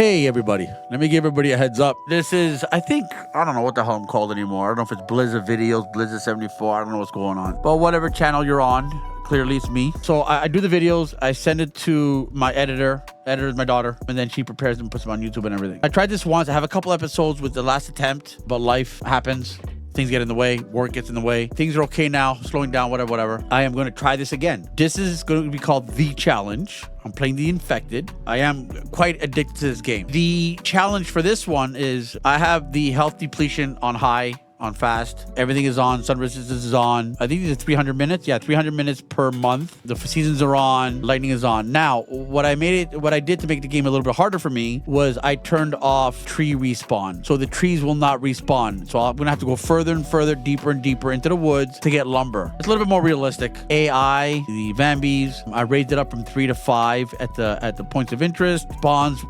Hey everybody, let me give everybody a heads up. This is, I don't know what the hell I'm called anymore. I don't know if it's Blizzard Videos, Blizzard 74, I don't know what's going on. But whatever channel you're on, clearly it's me. So I do the videos, I send it to my editor is my daughter, and then she prepares them and puts them on YouTube and everything. I tried this once, I have a couple episodes with the last attempt, but life happens. Things get in the way, work gets in the way. Things are okay now, slowing down, whatever. I am going to try this again. This is going to be called The Challenge. I'm playing The Infected. I am quite addicted to this game. The challenge for this one is I have the health depletion on high, on fast. Everything is on. Sun resistance is on. I think these are 300 minutes. Yeah, 300 minutes per month. The seasons are on. Lightning is on. Now, what I did to make the game a little bit harder for me was I turned off tree respawn. So the trees will not respawn. So I'm gonna have to go further and further, deeper and deeper into the woods to get lumber. It's a little bit more realistic. AI, the vambies, I raised it up from 3 to 5 at the points of interest. Spawns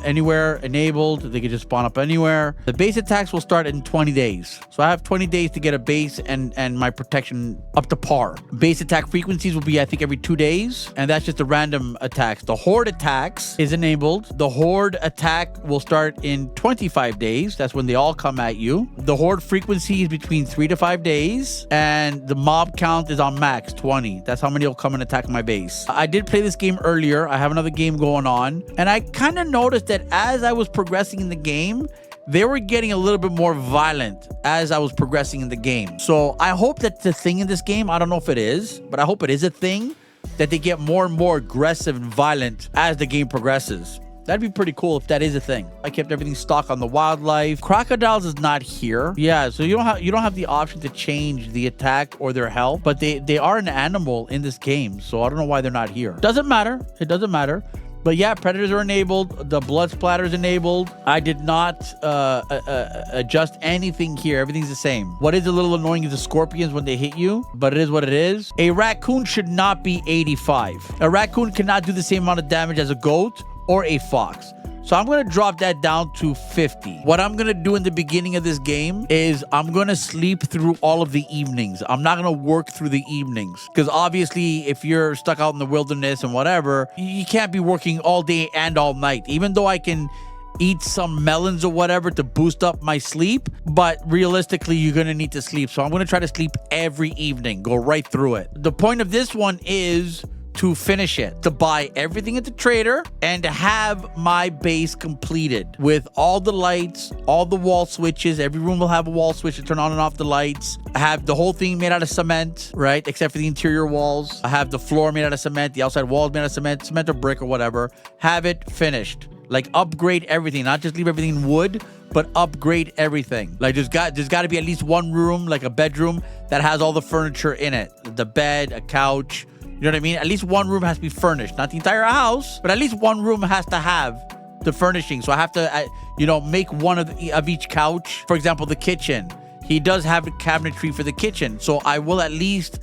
anywhere enabled. They can just spawn up anywhere. The base attacks will start in 20 days. So I have 20 days to get a base and my protection up to par. Base attack frequencies will be, I think, every 2 days. And that's just the random attacks. The horde attacks is enabled. The horde attack will start in 25 days. That's when they all come at you. The horde frequency is between 3 to 5 days. And the mob count is on max, 20. That's how many will come and attack my base. I did play this game earlier. I have another game going on. And I kind of noticed that as I was progressing in the game, they were getting a little bit more violent as I was progressing in the game. So I hope that's the thing in this game. I don't know if it is, but I hope it is a thing that they get more and more aggressive and violent as the game progresses. That'd be pretty cool if that is a thing. I kept everything stocked on the wildlife. Crocodiles is not here. Yeah, so you don't have the option to change the attack or their health, but they are an animal in this game. So I don't know why they're not here. Doesn't matter. It doesn't matter. But yeah, predators are enabled. The blood splatter is enabled. I did not adjust anything here. Everything's the same. What is a little annoying is the scorpions when they hit you, but it is what it is. A raccoon should not be 85. A raccoon cannot do the same amount of damage as a goat or a fox. So I'm going to drop that down to 50. What I'm going to do in the beginning of this game is I'm going to sleep through all of the evenings. I'm not going to work through the evenings. Because obviously, if you're stuck out in the wilderness and whatever, you can't be working all day and all night. Even though I can eat some melons or whatever to boost up my sleep, but realistically, you're going to need to sleep. So I'm going to try to sleep every evening. Go right through it. The point of this one is to finish it, to buy everything at the trader and to have my base completed with all the lights, all the wall switches. Every room will have a wall switch to turn on and off the lights. I have the whole thing made out of cement, right? Except for the interior walls. I have the floor made out of cement, the outside walls made out of cement or brick or whatever. Have it finished. Like upgrade everything, not just leave everything in wood, but upgrade everything. Like there's got to be at least one room, like a bedroom that has all the furniture in it. The bed, a couch. You know what I mean? At least one room has to be furnished. Not the entire house, but at least one room has to have the furnishing. So I have to, make one of each couch. For example, the kitchen. He does have a cabinetry for the kitchen. So I will at least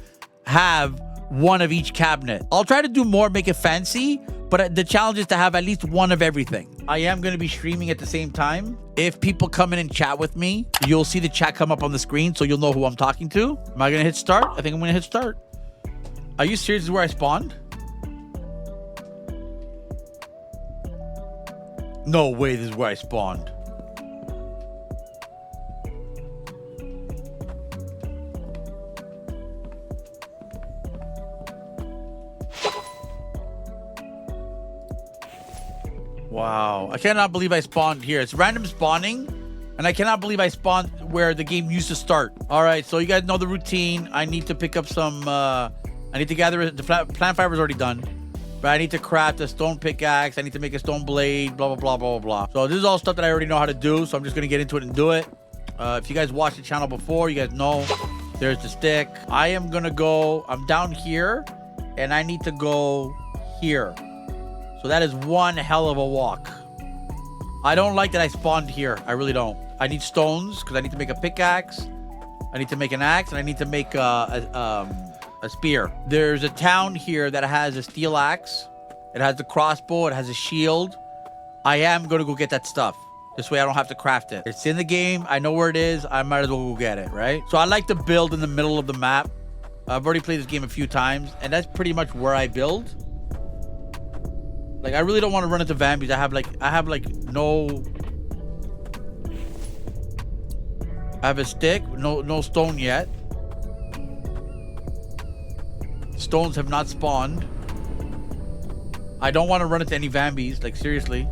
have one of each cabinet. I'll try to do more, make it fancy, but the challenge is to have at least one of everything. I am going to be streaming at the same time. If people come in and chat with me, you'll see the chat come up on the screen, so you'll know who I'm talking to. Am I going to hit start? I think I'm going to hit start. Are you serious? This is where I spawned? No way, this is where I spawned. Wow, I cannot believe I spawned here. It's random spawning, and I cannot believe I spawned where the game used to start. All right, so you guys know the routine. I need to pick up some... I need to gather the plant fiber is already done, but I need to craft a stone pickaxe. I need to make a stone blade, blah, blah, blah, blah, blah. So this is all stuff that I already know how to do. So I'm just going to get into it and do it. If you guys watched the channel before, you guys know there's the stick. I am going to go, I'm down here and I need to go here. So that is one hell of a walk. I don't like that I spawned here. I really don't. I need stones because I need to make a pickaxe. I need to make an axe and I need to make a spear. There's a town here that has a steel axe. It has the crossbow. It has a shield. I am going to go get that stuff. This way I don't have to craft it. It's in the game. I know where it is. I might as well go get it, right? So I like to build in the middle of the map. I've already played this game a few times, and that's pretty much where I build. Like, I really don't want to run into vambies. I have a stick, no stone yet. Stones have not spawned. I don't want to run into any vambies, like seriously.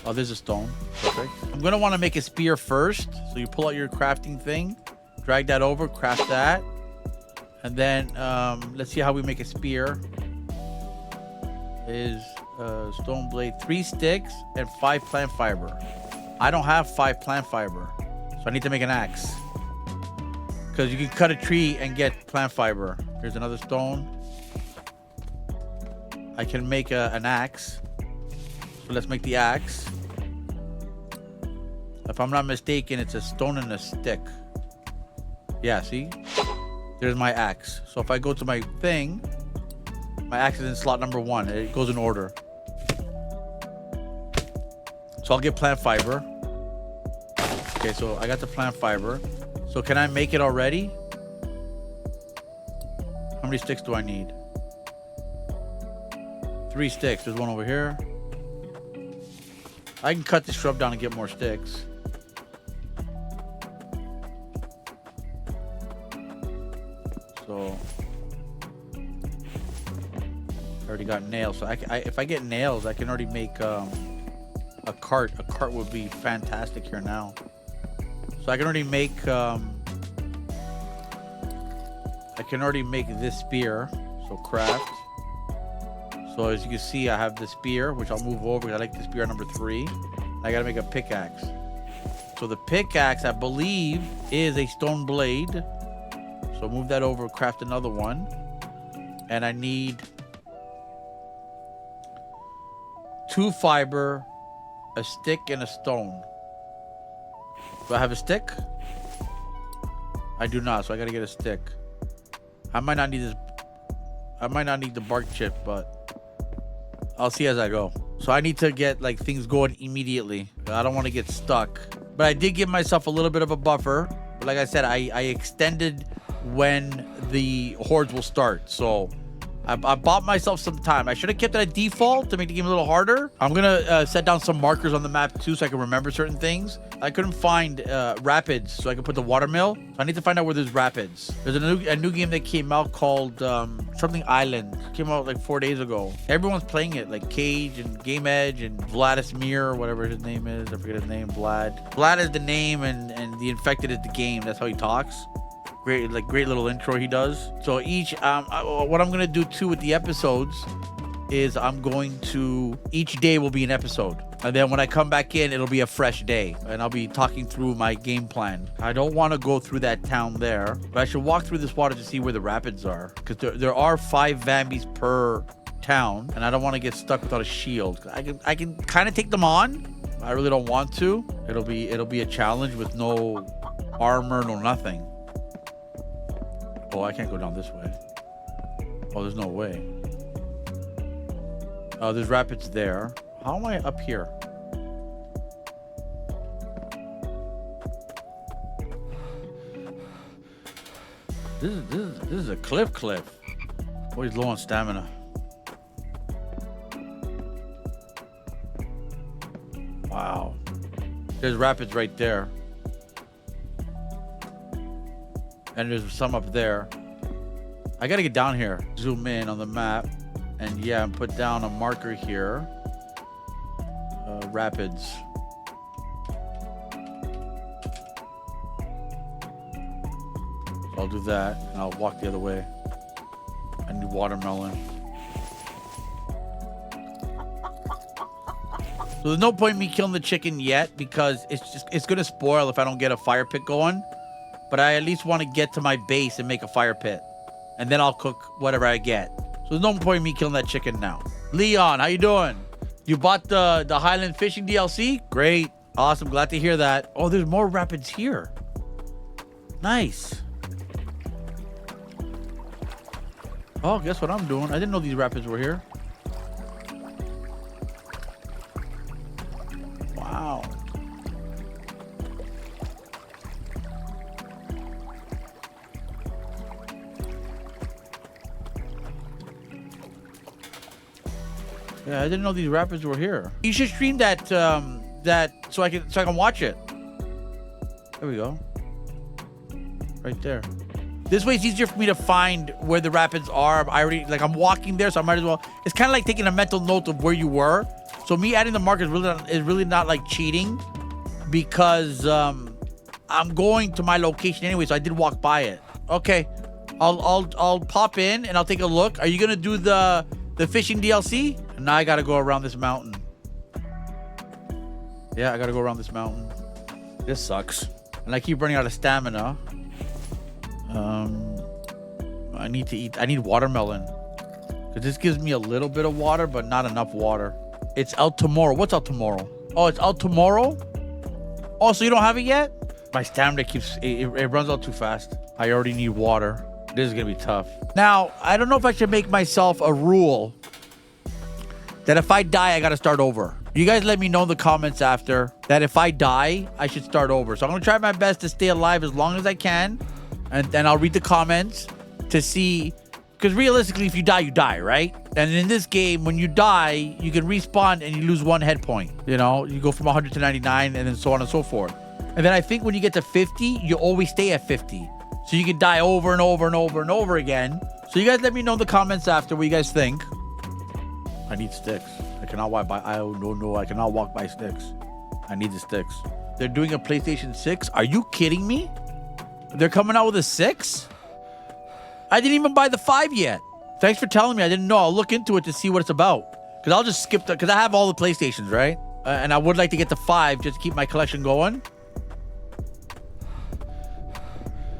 Oh, there's a stone. Perfect. I'm gonna want to make a spear first. So you pull out your crafting thing, drag that over, craft that. And then let's see how we make a spear. Is stone blade, 3 sticks and 5 plant fiber. I don't have 5 plant fiber, so I need to make an axe. Because you can cut a tree and get plant fiber. Here's another stone. I can make an axe. So let's make the axe. If I'm not mistaken, it's a stone and a stick. Yeah, see? There's my axe. So if I go to my thing, my axe is in slot number 1. It goes in order. So I'll get plant fiber. Okay, so I got the plant fiber. So can I make it already? How many sticks do I need? 3 sticks. There's one over here. I can cut this shrub down and get more sticks. So I already got nails. So if I get nails, I can already make a cart. A cart would be fantastic here now. So I can already make this spear. So craft. So as you can see, I have the spear, which I'll move over. I like the spear number 3. I gotta make a pickaxe. So the pickaxe, I believe, is a stone blade. So move that over, craft another one. And I need 2 fiber, a stick, and a stone. Do I have a stick? I do not, so I gotta get a stick. I might not need this. I might not need the bark chip, but I'll see as I go. So I need to get like things going immediately. I don't want to get stuck. But I did give myself a little bit of a buffer. But like I said, I extended when the hordes will start. So I bought myself some time. I should have kept it at default to make the game a little harder. I'm gonna set down some markers on the map too, so I can remember certain things. I couldn't find rapids, so I could put the watermill. I need to find out where there's rapids. There's a new game that came out called something Island. It came out like 4 days ago. Everyone's playing it, like Cage and Game Edge and Vladimir, or whatever his name is. I forget his name. Vlad is the name, and the Infected is the game. That's how he talks. Great little intro he does. So each what I'm gonna do too with the episodes is I'm going to, each day will be an episode, and then when I come back in, it'll be a fresh day, and I'll be talking through my game plan. I don't want to go through that town there, but I should walk through this water to see where the rapids are, because there are 5 vambies per town, and I don't want to get stuck without a shield. I can kind of take them on. I really don't want to. It'll be a challenge with no armor, no nothing. Oh, I can't go down this way. Oh, there's no way. Oh, there's rapids there. How am I up here? This is a cliff. Oh, he's low on stamina. Wow. There's rapids right there. And there's some up there. I gotta get down here. Zoom in on the map. And yeah, and put down a marker here. Rapids. So I'll do that, and I'll walk the other way. I need watermelon. So there's no point in me killing the chicken yet, because it's gonna spoil if I don't get a fire pit going. But I at least want to get to my base and make a fire pit. And then I'll cook whatever I get. So there's no point in me killing that chicken now. Leon, how you doing? You bought the Highland Fishing DLC? Great. Awesome. Glad to hear that. Oh, there's more rapids here. Nice. Oh, guess what I'm doing? I didn't know these rapids were here. Wow. Yeah, I didn't know these rapids were here. You should stream that so I can watch it. There we go. Right there. This way it's easier for me to find where the rapids are. I'm walking there, so I might as well. It's kind of like taking a mental note of where you were. So me adding the marker is really not like cheating, because I'm going to my location anyway, so I did walk by it. Okay, I'll pop in and I'll take a look. Are you gonna do the fishing DLC? Now I gotta go around this mountain. Yeah, I gotta go around this mountain. This sucks. And I keep running out of stamina. I need to eat. I need watermelon, because this gives me a little bit of water, but not enough water. It's out tomorrow. What's out tomorrow? Oh, it's out tomorrow? Oh, so you don't have it yet? My stamina keeps... It runs out too fast. I already need water. This is going to be tough. Now, I don't know if I should make myself a rule that if I die, I got to start over. You guys let me know in the comments after that if I die, I should start over. So I'm going to try my best to stay alive as long as I can. And then I'll read the comments to see... Because realistically, if you die, right? And in this game, when you die, you can respawn and you lose 1 head point. You know, you go from 100 to 99 and then so on and so forth. And then I think when you get to 50, you always stay at 50. So you can die over and over and over and over again. So you guys let me know in the comments after what you guys think. I need sticks. I cannot walk by. I cannot walk by sticks. I need the sticks. They're doing a PlayStation 6. Are you kidding me? They're coming out with a 6? I didn't even buy the 5 yet. Thanks for telling me. I didn't know. I'll look into it to see what it's about. Because I'll just skip because I have all the PlayStations, right? And I would like to get the 5 just to keep my collection going.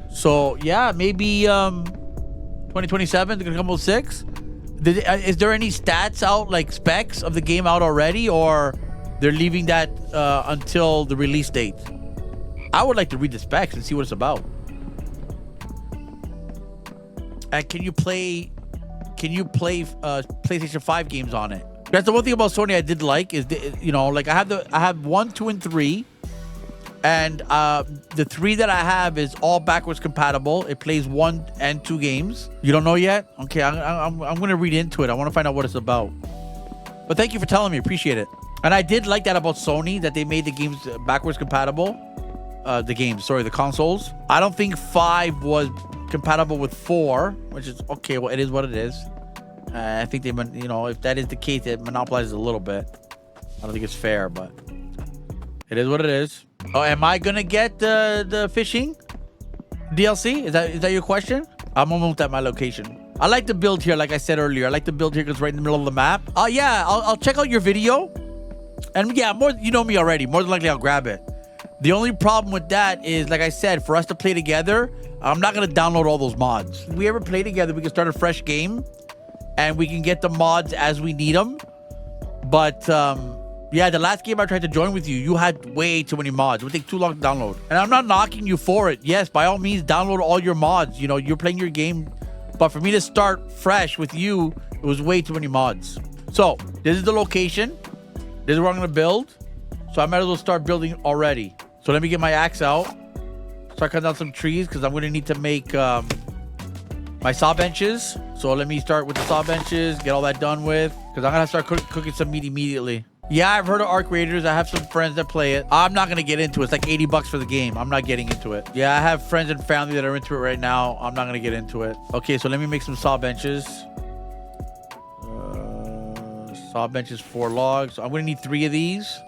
So, yeah, maybe 2027, they're going to come with 6. Is there any stats out, like specs of the game out already? Or they're leaving that until the release date? I would like to read the specs and see what it's about. And can you play PlayStation 5 games on it? That's the one thing about Sony I did like is, like I have 1, 2, and 3, and the 3 that I have is all backwards compatible. It plays 1 and 2 games. You don't know yet? Okay, I'm gonna read into it. I want to find out what it's about. But thank you for telling me. Appreciate it. And I did like that about Sony, that they made the games backwards compatible. The consoles. I don't think 5 was compatible with 4, which is okay. Well, it is what it is. I think they, if that is the case, it monopolizes a little bit. I don't think it's fair, but it is what it is. Oh, am I gonna get the fishing DLC? Is that your question? I'm almost at my location. I like to build here, like I said earlier. I like to build here because it's right in the middle of the map. Yeah, I'll check out your video, and yeah, you know me already. More than likely, I'll grab it. The only problem with that is, like I said, for us to play together, I'm not going to download all those mods. If we ever play together, we can start a fresh game and we can get the mods as we need them. But, yeah, the last game I tried to join with you, you had way too many mods. It would take too long to download. And I'm not knocking you for it. Yes, by all means, download all your mods. You're playing your game. But for me to start fresh with you, it was way too many mods. So, this is the location. This is where I'm going to build. So I might as well start building already. So let me get my axe out. Start cutting down some trees because I'm going to need to make my saw benches. So let me start with the saw benches, get all that done with, because I'm going to start cooking some meat immediately. Yeah, I've heard of Arc Raiders. I have some friends that play it. I'm not going to get into it. It's like $80 for the game. I'm not getting into it. Yeah, I have friends and family that are into it right now. I'm not going to get into it. Okay, so let me make some saw benches. Saw benches, 4 logs. So I'm going to need 3 of these.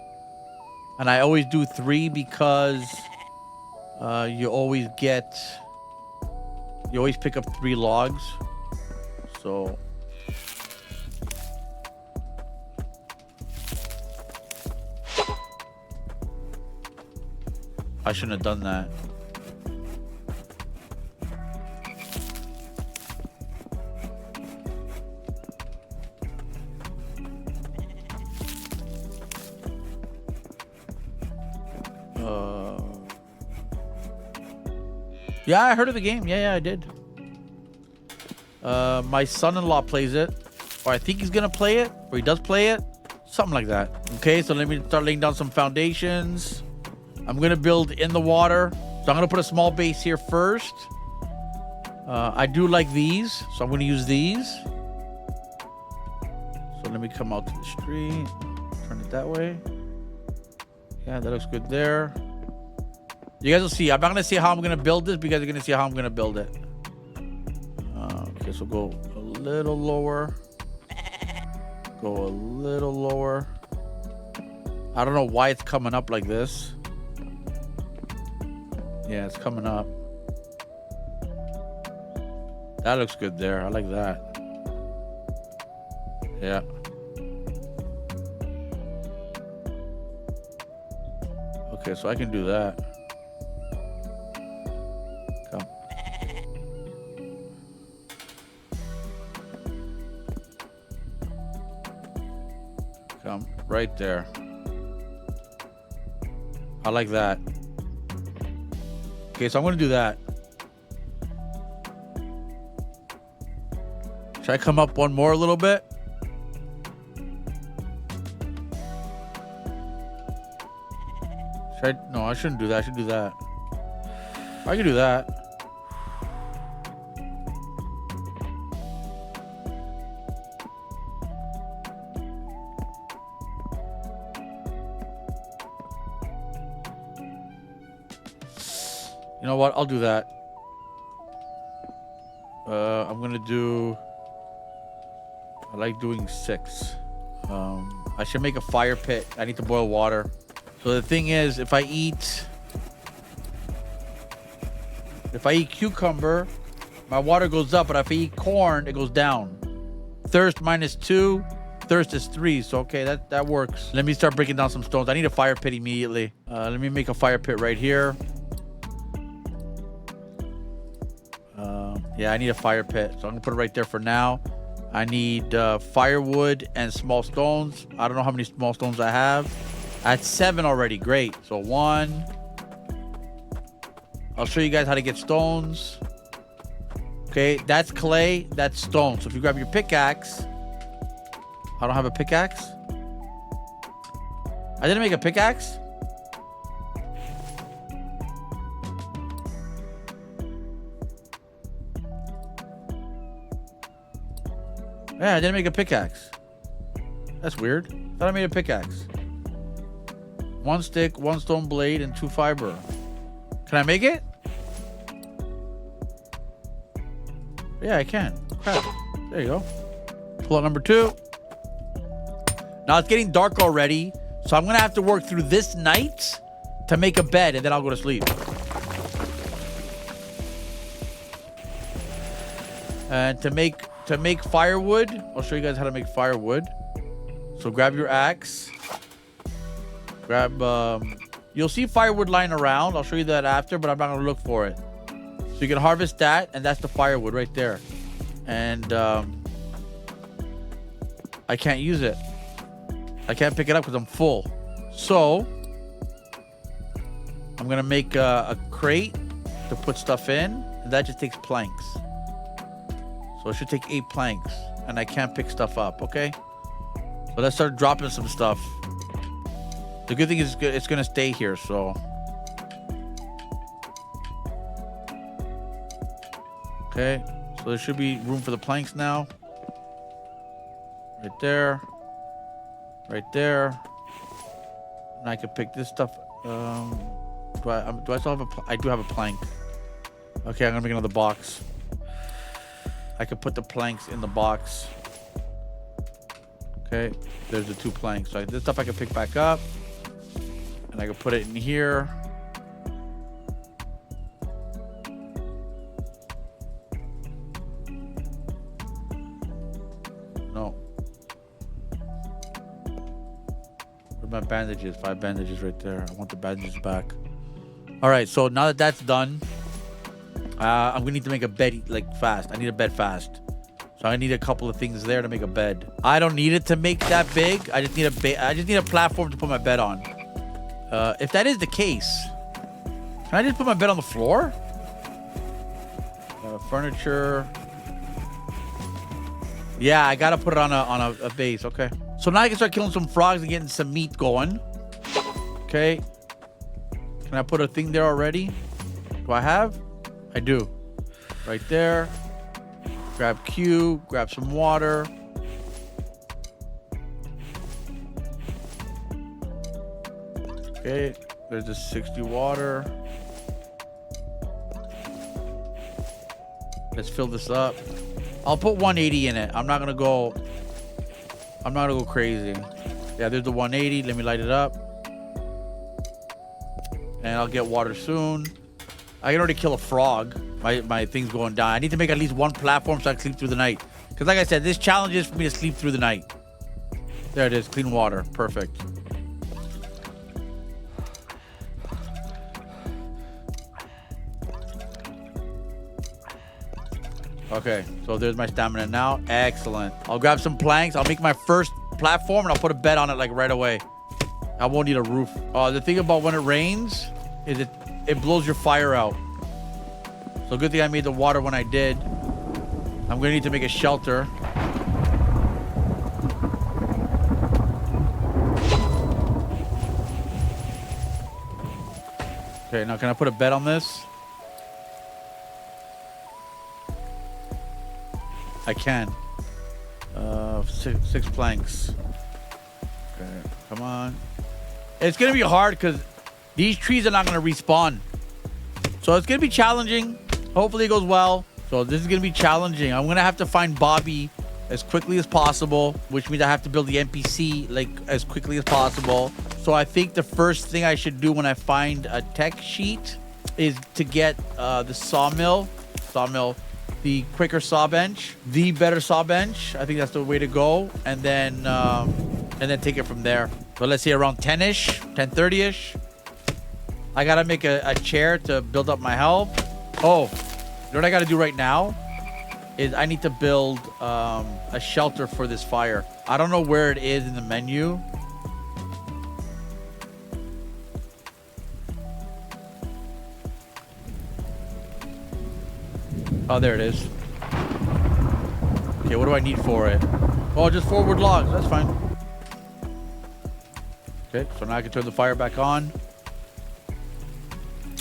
And I always do 3 because you always pick up 3 logs. So I shouldn't have done that. Yeah, I heard of the game. Yeah, I did. My son-in-law plays it. Or I think he's going to play it. Or he does play it. Something like that. Okay, so let me start laying down some foundations. I'm going to build in the water. So I'm going to put a small base here first. I do like these. So I'm going to use these. So So let me come out to the street. Turn it that way. Yeah, that looks good there. You guys will see. I'm not gonna see how I'm gonna build this, because you're gonna see how I'm gonna build it. Okay, so go a little lower. Go a little lower. I don't know why it's coming up like this. Yeah, it's coming up. That looks good there. I like that. Yeah. Okay, so I can do that. Come. Come right there. I like that. Okay, so I'm gonna do that. Should I come up one more a little bit? Should I? No, I shouldn't do that. I should do that. I can do that. You know what? I'll do that. I'm gonna do. I like doing 6. I should make a fire pit. I need to boil water. So the thing is, if I eat cucumber, my water goes up, but if I eat corn, it goes down. Thirst -2, thirst is 3. So okay, that works. Let me start breaking down some stones. I need a fire pit immediately. Let me make a fire pit right here. Yeah, I need a fire pit, so I'm gonna put it right there for now. I need firewood and small stones. I don't know how many small stones I have. I had 7 already. Great. So 1. I'll show you guys how to get stones. Okay, that's clay, that's stone. So if you grab your pickaxe. I don't have a pickaxe. I didn't make a pickaxe. Yeah, I didn't make a pickaxe. That's weird. I thought I made a pickaxe. 1 stick, 1 stone blade, and 2 fiber. Can I make it? Yeah, I can. Crap. There you go. Pull out number 2. Now it's getting dark already, so I'm gonna have to work through this night to make a bed, and then I'll go to sleep. And to make firewood, I'll show you guys how to make firewood. So grab your axe. Grab, you'll see firewood lying around. I'll show you that after, but I'm not gonna look for it. So you can harvest that, and that's the firewood right there. And I can't use it. I can't pick it up because I'm full. So I'm gonna make a crate to put stuff in, and that just takes planks. So it should take 8 planks, and I can't pick stuff up, okay? So let's start dropping some stuff. The good thing is it's gonna stay here, so. Okay, so there should be room for the planks now. Right there. Right there. And I can pick this stuff. Do I still have I do have a plank. Okay, I'm gonna make another box. I could put the planks in the box. Okay, there's the 2 planks. So this stuff I can pick back up. And I can put it in here. No. Where's my bandages? 5 bandages right there. I want the bandages back. All right, so now that that's done, I'm gonna need to make a bed like fast. I need a bed fast. So I need a couple of things there to make a bed. I don't need it to make that big. I just need a platform to put my bed on. If that is the case, can I just put my bed on the floor? Furniture. Yeah, I gotta put it on a base. Okay. So now I can start killing some frogs and getting some meat going. Okay. Can I put a thing there already? Do I have? I do. Right there. Grab Q. Grab some water. Okay, there's the 60 water. Let's fill this up. I'll put 180 in it. I'm not gonna go crazy. Yeah, there's the 180. Let me light it up. And I'll get water soon. I can already kill a frog. My thing's going down. I need to make at least one platform so I can sleep through the night. Because like I said, this challenge is for me to sleep through the night. There it is. Clean water. Perfect. Okay, so there's my stamina now. Excellent. I'll grab some planks. I'll make my first platform and I'll put a bed on it like right away. I won't need a roof. The thing about when it rains is it blows your fire out. So good thing I made the water when I did. I'm gonna need to make a shelter. Okay, now can I put a bed on this? I can. Six planks. Okay, come on. It's gonna be hard because these trees are not gonna respawn. So it's gonna be challenging. Hopefully it goes well. So this is gonna be challenging. I'm gonna have to find Bobby as quickly as possible, which means I have to build the NPC like as quickly as possible. So I think the first thing I should do when I find a tech sheet is to get the sawmill, the quicker saw bench, the better saw bench. I think that's the way to go, and then take it from there. So let's say around 10-ish, 10:30-ish. I gotta make a chair to build up my health. Oh, you know what I gotta do right now is I need to build a shelter for this fire. I don't know where it is in the menu. Oh, there it is. Okay, what do I need for it? Oh, just forward logs. That's fine. Okay, so now I can turn the fire back on.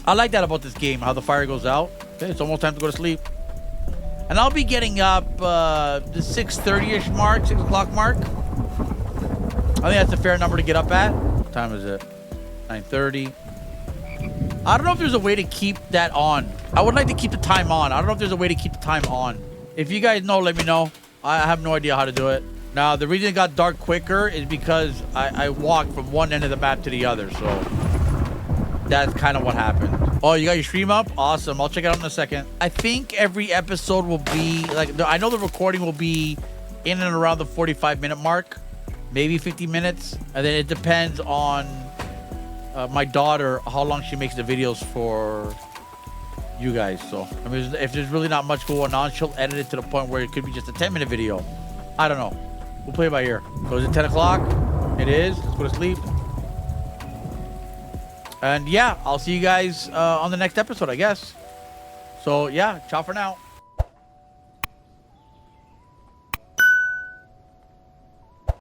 I like that about this game, how the fire goes out. Okay, it's almost time to go to sleep. And I'll be getting up the 6:30-ish mark, 6 o'clock mark. I think that's a fair number to get up at. What time is it? 9:30. I don't know if there's a way to keep that on. I would like to keep the time on. I don't know if there's a way to keep the time on. If you guys know, let me know. I have no idea how to do it. Now, the reason it got dark quicker is because I walked from one end of the map to the other. So that's kind of what happened. Oh, you got your stream up? Awesome. I'll check it out in a second. I think every episode will be like, I know the recording will be in and around the 45-minute mark, maybe 50 minutes. And then it depends on my daughter, how long she makes the videos for you guys. So, I mean, if there's really not much going on, she'll edit it to the point where it could be just a 10-minute video. I don't know. We'll play it by ear. So is it 10 o'clock? It is. Let's go to sleep. And yeah, I'll see you guys on the next episode, I guess. So yeah, ciao for now.